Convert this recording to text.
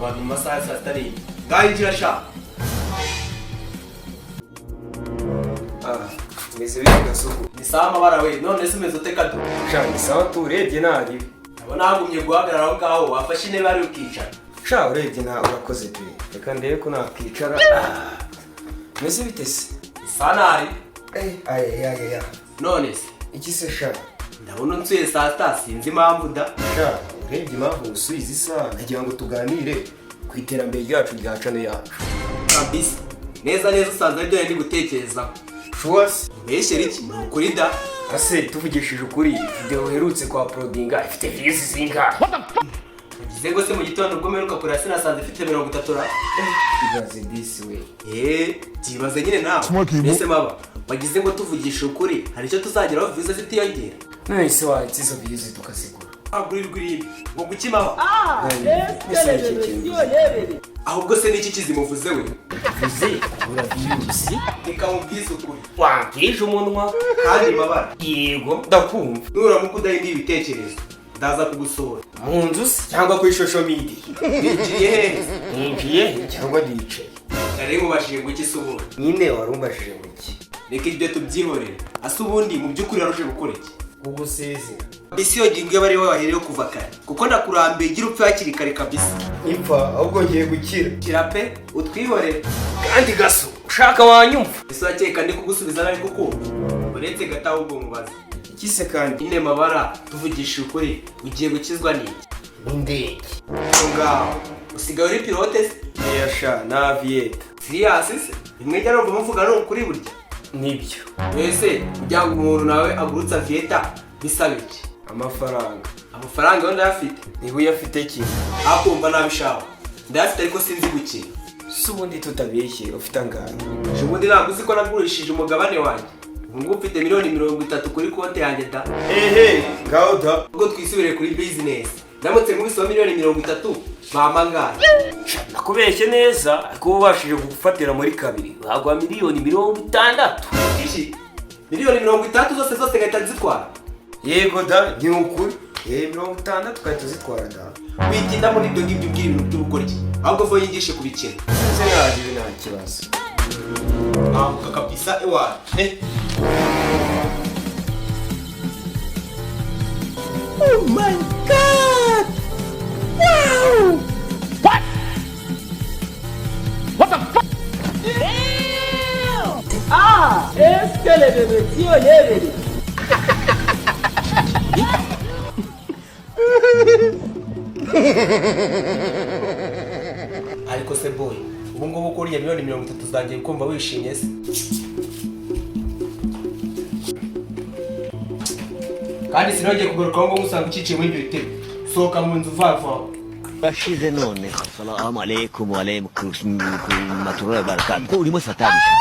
abantu mu masaha ya saa sita n'imwe ngaho injira sha. Meze biri gasuku. Ni sawa amabara we, none se umeze ute kado? Sha ni sawa tu urebye nabi. Abo nagumye guhagarara aho ngaho wafashe intebe ari ukicara. Sha urebye na urakoze pe. Reka ndebe ko nakwicara. Meze bite se? Sanari. Aya. None se Iki se sha? ndabona nsuye saa sita sinzi impamvu da. Sha urebye impamvu usubiza isaha nagira ngo tuganire ku iterambere ryacu rya channel yacu. Kabisa. Neza usanze ibyo ndi gutekereza. Shuwas? Mbeshyera iki? Ukuri da. Ase tuvugishije ukuri video uherutse kwa uploadinga ifite views zinga. Ugize ngo se mu gitondo ubwo meruka kuri nasanze ifite 30 ra. Ibaze this way. Tibaze nyine nawe. Ese maba wagize ngo tuvugishe ukuri hari icyo tuzageraho views zitiyongera. None se watsizo views tukasigura. Agurirwiri ngo gukimaba. Ahubwo se niki kizimuvuze we? Vizi ura views. Reka mubwize ukuri. Wangije umunwa Kandi mabara. yego ndakumva. Nuramuka udahindi ibitekerezo ndaza kugusura. Mu nzu se cyangwa kuri social media? Ninjiye hehe? Ninjiye cyangwa ndicaye? Nari mubashije ngo iki subura. Nyine warumbashije ngo iki? Reka ibyo tubyihorere. Ase ubundi mu byukuri yaruje gukora iki? Kugusezera. Bisi yoginge bari wahereyo kuva kare. Kuko ndakurambiye gira upfa hakiri kare kabisa. Ipfa ahubwo ngiye gukira. Kirape utwihorere. Kandi gaso ushaka wanyumva. Ese wakeka ndi kugusubiza nabi kuko uretse gata ahubwo mubaza. Iki se kandi? Nyine mabara tuvugisha ukuri ugiye gukizwa n'iki? Indege. Ngaho usigaye uri pilote se? Yasha na aviator. Serious se? Imwe jya numva muvuga no ukuri burya. Nibyo. Ese kugira ngo umuntu nawe agurutsa aviator bisaba iki? Amafaranga yo ndayafite. Niba uyafite ki? Akumva nabishaka. Ndayafite ariko sinzi gukina. Si ubundi tutabeshye ufite angana. Ubundi ntabwo uzi ko nagurishije umugabane wanjye. Ubu mfite miliyoni 30 kuri konti yanjye da. Ngaho da. Ubwo twisubire kuri business. Ndamutse nkubise miliyoni 30 mama ngana. Nakubeshye neza ariko ubashije gufatira muri kabiri. Bagwa miliyoni 60. Iki? Miliyoni 30 zose gahita zitwara. Yego da, ni ukuri. 60 tukahita zitwara da. Witinda muri ibyo ngibyo ubwira ibintu by'ubugoryi. Ahubwo vo yigishe kubikina. Ese nagiye nta kibazo. Kabisa ewa. Oh my God! Wow! What? What the fuck? Damn! Est-ce que les bébés tio leveli? Ariko se boy, ubu ngubu ko uriye miliyoni 30 zangiye kumva wishimye se. Kandi sinongeye kugaruka ngo musanga uciciye muri ibyo bitego. Sohoka mu nzu vava. Bashize none. Assalamu alaikum wa alaikum wa barakatuh. Uri musatarisha.